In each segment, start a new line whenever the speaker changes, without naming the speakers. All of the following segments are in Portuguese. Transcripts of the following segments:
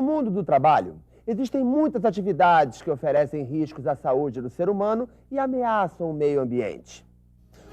mundo do trabalho, existem muitas atividades que oferecem riscos à saúde do ser humano e ameaçam o meio ambiente.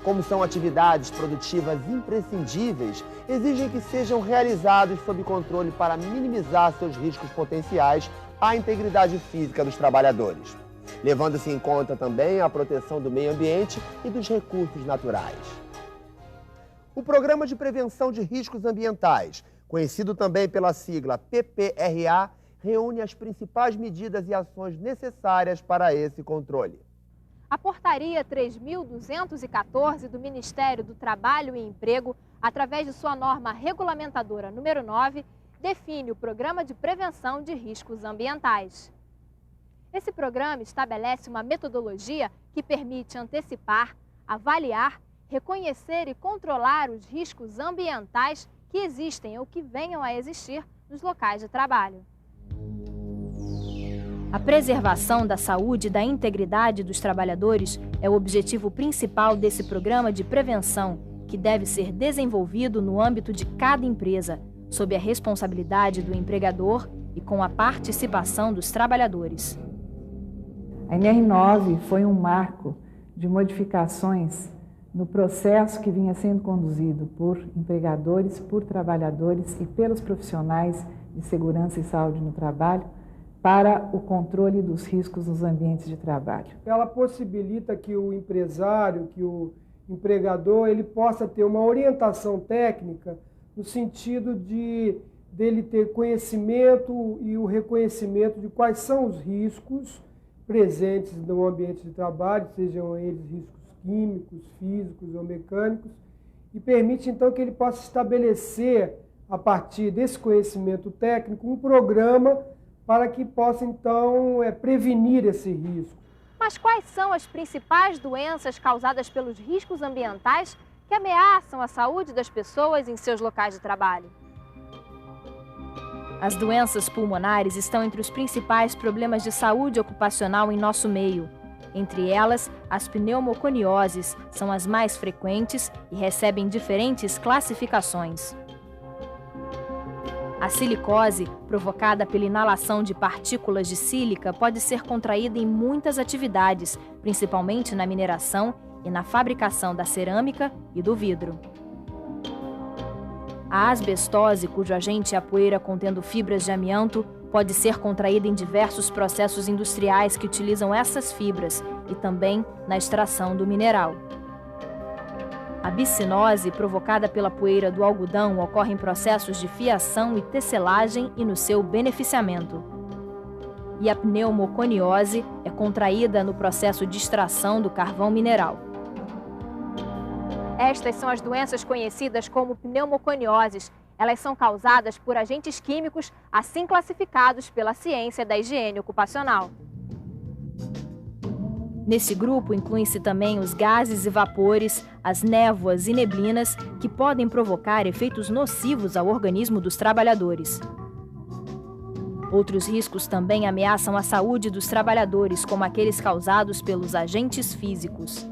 Como são atividades produtivas imprescindíveis, exigem que sejam realizadas sob controle para minimizar seus riscos potenciais à integridade física dos trabalhadores, levando-se em conta também a proteção do meio ambiente e dos recursos naturais. O Programa de Prevenção de Riscos Ambientais, conhecido também pela sigla PPRA, reúne as principais medidas e ações necessárias para esse controle.
A Portaria 3.214 do Ministério do Trabalho e Emprego, através de sua norma regulamentadora número 9, define o Programa de Prevenção de Riscos Ambientais. Esse programa estabelece uma metodologia que permite antecipar, avaliar, reconhecer e controlar os riscos ambientais que existem ou que venham a existir nos locais de trabalho. A preservação da saúde e da integridade dos trabalhadores é o objetivo principal desse programa de prevenção, que deve ser desenvolvido no âmbito de cada empresa, sob a responsabilidade do empregador e com a participação dos trabalhadores.
A NR9 foi um marco de modificações no processo que vinha sendo conduzido por empregadores, por trabalhadores e pelos profissionais de segurança e saúde no trabalho, para o controle dos riscos nos ambientes de trabalho.
Ela possibilita que o empresário, que o empregador, ele possa ter uma orientação técnica no sentido dele ter conhecimento e o reconhecimento de quais são os riscos presentes no ambiente de trabalho, sejam eles riscos químicos, físicos ou mecânicos, e permite então que ele possa estabelecer, a partir desse conhecimento técnico, um programa para que possa, então, prevenir esse risco.
Mas quais são as principais doenças causadas pelos riscos ambientais que ameaçam a saúde das pessoas em seus locais de trabalho? As doenças pulmonares estão entre os principais problemas de saúde ocupacional em nosso meio. Entre elas, as pneumoconioses são as mais frequentes e recebem diferentes classificações. A silicose, provocada pela inalação de partículas de sílica, pode ser contraída em muitas atividades, principalmente na mineração e na fabricação da cerâmica e do vidro. A asbestose, cujo agente é a poeira contendo fibras de amianto, pode ser contraída em diversos processos industriais que utilizam essas fibras e também na extração do mineral. A bicinose, provocada pela poeira do algodão, ocorre em processos de fiação e tecelagem e no seu beneficiamento. E a pneumoconiose é contraída no processo de extração do carvão mineral. Estas são as doenças conhecidas como pneumoconioses. Elas são causadas por agentes químicos, assim classificados pela ciência da higiene ocupacional. Nesse grupo incluem-se também os gases e vapores, as névoas e neblinas, que podem provocar efeitos nocivos ao organismo dos trabalhadores. Outros riscos também ameaçam a saúde dos trabalhadores, como aqueles causados pelos agentes físicos.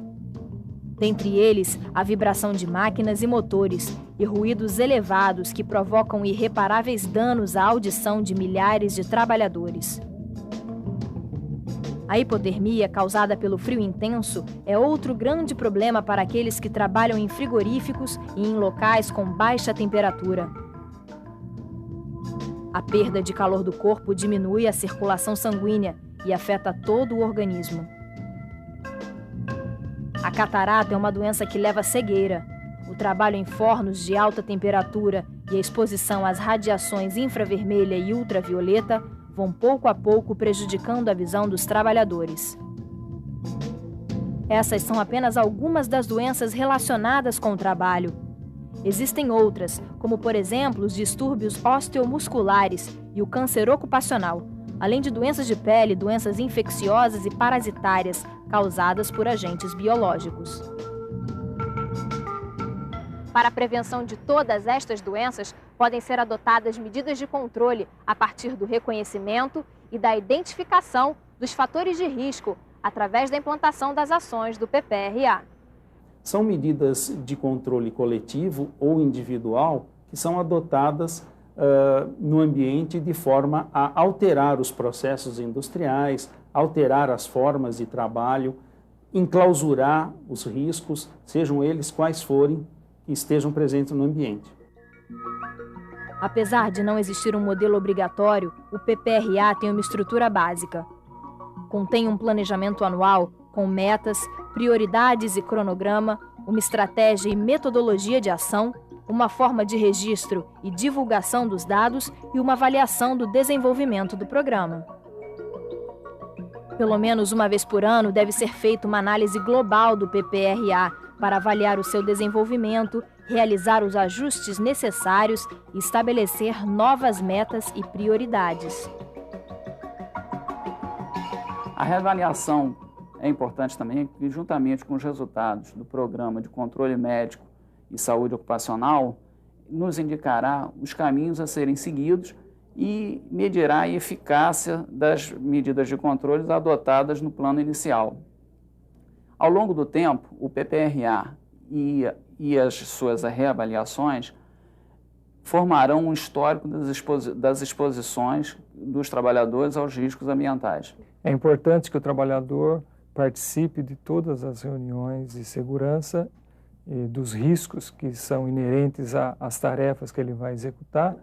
Dentre eles, a vibração de máquinas e motores e ruídos elevados que provocam irreparáveis danos à audição de milhares de trabalhadores. A hipotermia, causada pelo frio intenso, é outro grande problema para aqueles que trabalham em frigoríficos e em locais com baixa temperatura. A perda de calor do corpo diminui a circulação sanguínea e afeta todo o organismo. A catarata é uma doença que leva à cegueira. O trabalho em fornos de alta temperatura e a exposição às radiações infravermelha e ultravioleta vão pouco a pouco prejudicando a visão dos trabalhadores. Essas são apenas algumas das doenças relacionadas com o trabalho. Existem outras, como por exemplo os distúrbios osteomusculares e o câncer ocupacional, além de doenças de pele, doenças infecciosas e parasitárias causadas por agentes biológicos. Para a prevenção de todas estas doenças, podem ser adotadas medidas de controle a partir do reconhecimento e da identificação dos fatores de risco, através da implantação das ações do PPRA.
São medidas de controle coletivo ou individual que são adotadas no ambiente de forma a alterar os processos industriais, alterar as formas de trabalho, enclausurar os riscos, sejam eles quais forem, que estejam presentes no ambiente.
Apesar de não existir um modelo obrigatório, o PPRA tem uma estrutura básica. Contém um planejamento anual com metas, prioridades e cronograma, uma estratégia e metodologia de ação, uma forma de registro e divulgação dos dados e uma avaliação do desenvolvimento do programa. Pelo menos uma vez por ano deve ser feita uma análise global do PPRA para avaliar o seu desenvolvimento, realizar os ajustes necessários e estabelecer novas metas e prioridades.
A reavaliação é importante também, que juntamente com os resultados do Programa de Controle Médico e Saúde Ocupacional, nos indicará os caminhos a serem seguidos e medirá a eficácia das medidas de controle adotadas no plano inicial. Ao longo do tempo, o PPRA e as suas reavaliações formarão um histórico das exposições dos trabalhadores aos riscos ambientais.
É importante que o trabalhador participe de todas as reuniões de segurança e dos riscos que são inerentes às tarefas que ele vai executar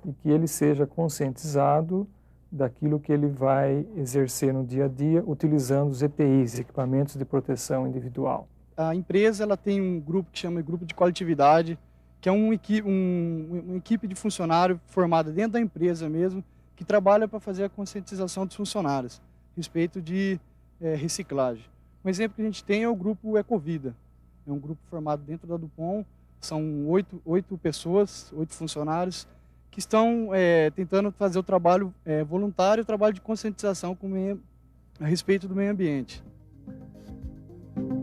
e que ele seja conscientizado daquilo que ele vai exercer no dia a dia utilizando os EPIs, equipamentos de proteção individual.
A empresa ela tem um grupo que chama Grupo de Coletividade, que é uma equipe de funcionário formada dentro da empresa mesmo, que trabalha para fazer a conscientização dos funcionários a respeito de reciclagem. Um exemplo que a gente tem é o grupo Ecovida. É um grupo formado dentro da Dupont, são 8 pessoas, 8 funcionários, que estão tentando fazer o trabalho voluntário, o trabalho de conscientização a respeito do meio ambiente.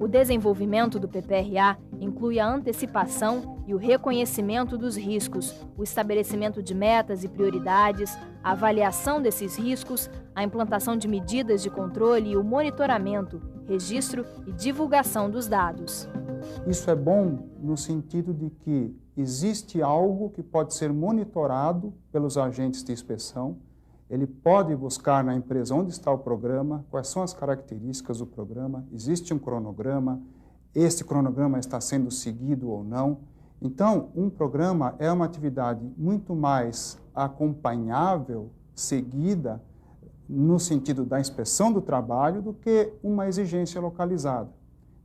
O desenvolvimento do PPRA inclui a antecipação e o reconhecimento dos riscos, o estabelecimento de metas e prioridades, a avaliação desses riscos, a implantação de medidas de controle e o monitoramento, registro e divulgação dos dados.
Isso é bom no sentido de que existe algo que pode ser monitorado pelos agentes de inspeção. Ele pode buscar na empresa onde está o programa, quais são as características do programa, existe um cronograma, esse cronograma está sendo seguido ou não. Então, um programa é uma atividade muito mais acompanhável, seguida, no sentido da inspeção do trabalho, do que uma exigência localizada.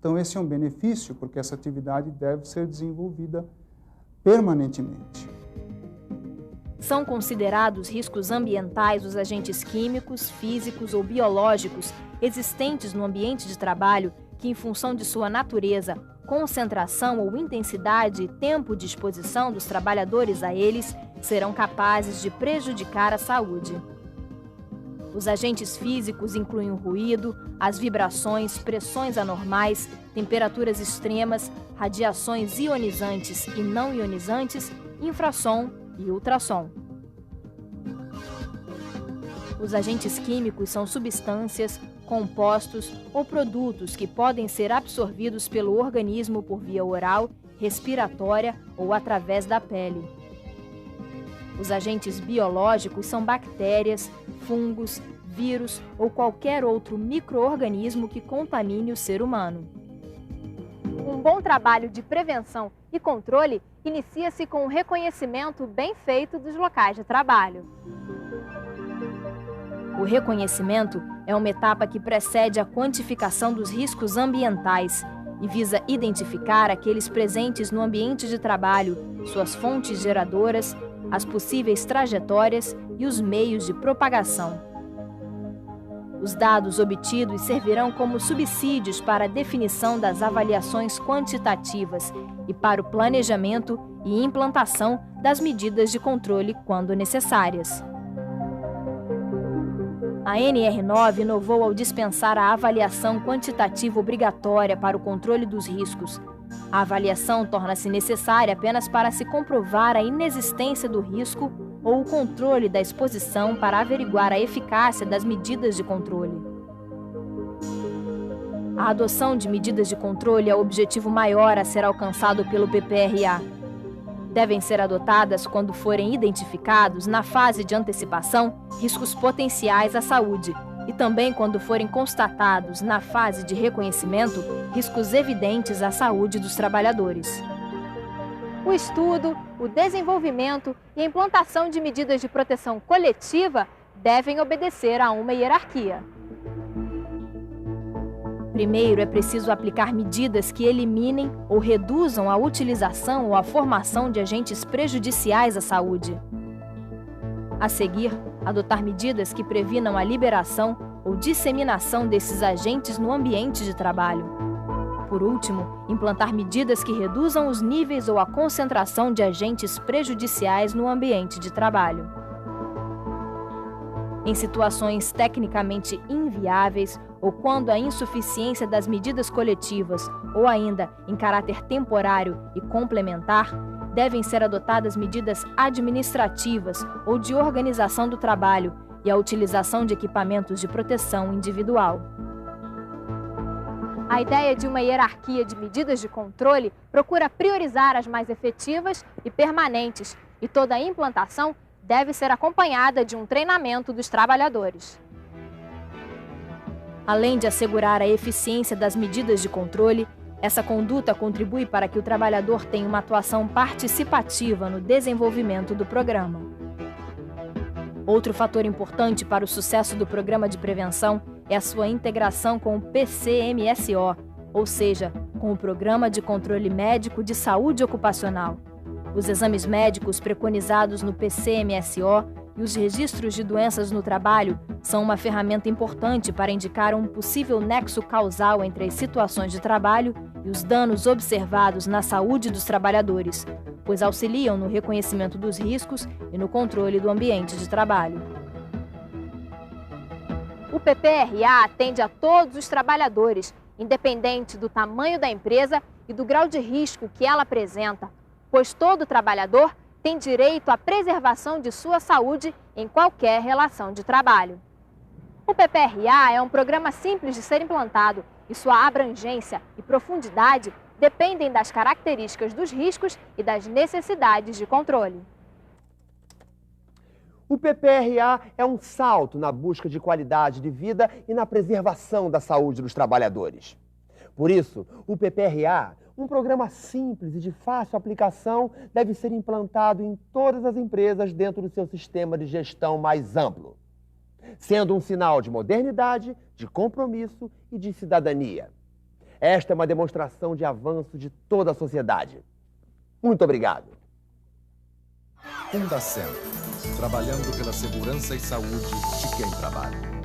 Então, esse é um benefício, porque essa atividade deve ser desenvolvida permanentemente.
São considerados riscos ambientais os agentes químicos, físicos ou biológicos existentes no ambiente de trabalho que, em função de sua natureza, concentração ou intensidade e tempo de exposição dos trabalhadores a eles, serão capazes de prejudicar a saúde. Os agentes físicos incluem o ruído, as vibrações, pressões anormais, temperaturas extremas, radiações ionizantes e não ionizantes, infrassom e ultrassom. Os agentes químicos são substâncias, compostos ou produtos que podem ser absorvidos pelo organismo por via oral, respiratória ou através da pele. Os agentes biológicos são bactérias, fungos, vírus ou qualquer outro micro-organismo que contamine o ser humano. Um bom trabalho de prevenção e controle inicia-se com o reconhecimento bem feito dos locais de trabalho. O reconhecimento é uma etapa que precede a quantificação dos riscos ambientais e visa identificar aqueles presentes no ambiente de trabalho, suas fontes geradoras, as possíveis trajetórias e os meios de propagação. Os dados obtidos servirão como subsídios para a definição das avaliações quantitativas e para o planejamento e implantação das medidas de controle quando necessárias. A NR9 inovou ao dispensar a avaliação quantitativa obrigatória para o controle dos riscos. A avaliação torna-se necessária apenas para se comprovar a inexistência do risco ou o controle da exposição para averiguar a eficácia das medidas de controle. A adoção de medidas de controle é o objetivo maior a ser alcançado pelo PPRA. Devem ser adotadas quando forem identificados, na fase de antecipação, riscos potenciais à saúde e também quando forem constatados, na fase de reconhecimento, riscos evidentes à saúde dos trabalhadores.
O estudo, o desenvolvimento e a implantação de medidas de proteção coletiva devem obedecer a uma hierarquia.
Primeiro, é preciso aplicar medidas que eliminem ou reduzam a utilização ou a formação de agentes prejudiciais à saúde. A seguir, adotar medidas que previnam a liberação ou disseminação desses agentes no ambiente de trabalho. Por último, implantar medidas que reduzam os níveis ou a concentração de agentes prejudiciais no ambiente de trabalho. Em situações tecnicamente inviáveis ou quando a insuficiência das medidas coletivas ou ainda em caráter temporário e complementar, devem ser adotadas medidas administrativas ou de organização do trabalho e a utilização de equipamentos de proteção individual.
A ideia de uma hierarquia de medidas de controle procura priorizar as mais efetivas e permanentes, e toda a implantação deve ser acompanhada de um treinamento dos trabalhadores.
Além de assegurar a eficiência das medidas de controle, essa conduta contribui para que o trabalhador tenha uma atuação participativa no desenvolvimento do programa. Outro fator importante para o sucesso do programa de prevenção é a sua integração com o PCMSO, ou seja, com o Programa de Controle Médico de Saúde Ocupacional. Os exames médicos preconizados no PCMSO e os registros de doenças no trabalho são uma ferramenta importante para indicar um possível nexo causal entre as situações de trabalho e os danos observados na saúde dos trabalhadores, pois auxiliam no reconhecimento dos riscos e no controle do ambiente de trabalho.
O PPRA atende a todos os trabalhadores, independente do tamanho da empresa e do grau de risco que ela apresenta, pois todo trabalhador tem direito à preservação de sua saúde em qualquer relação de trabalho. O PPRA é um programa simples de ser implantado e sua abrangência e profundidade dependem das características dos riscos e das necessidades de controle.
O PPRA é um salto na busca de qualidade de vida e na preservação da saúde dos trabalhadores. Por isso, o PPRA, um programa simples e de fácil aplicação, deve ser implantado em todas as empresas dentro do seu sistema de gestão mais amplo, sendo um sinal de modernidade, de compromisso e de cidadania. Esta é uma demonstração de avanço de toda a sociedade. Muito obrigado.
Fundacentro, trabalhando pela segurança e saúde de quem trabalha.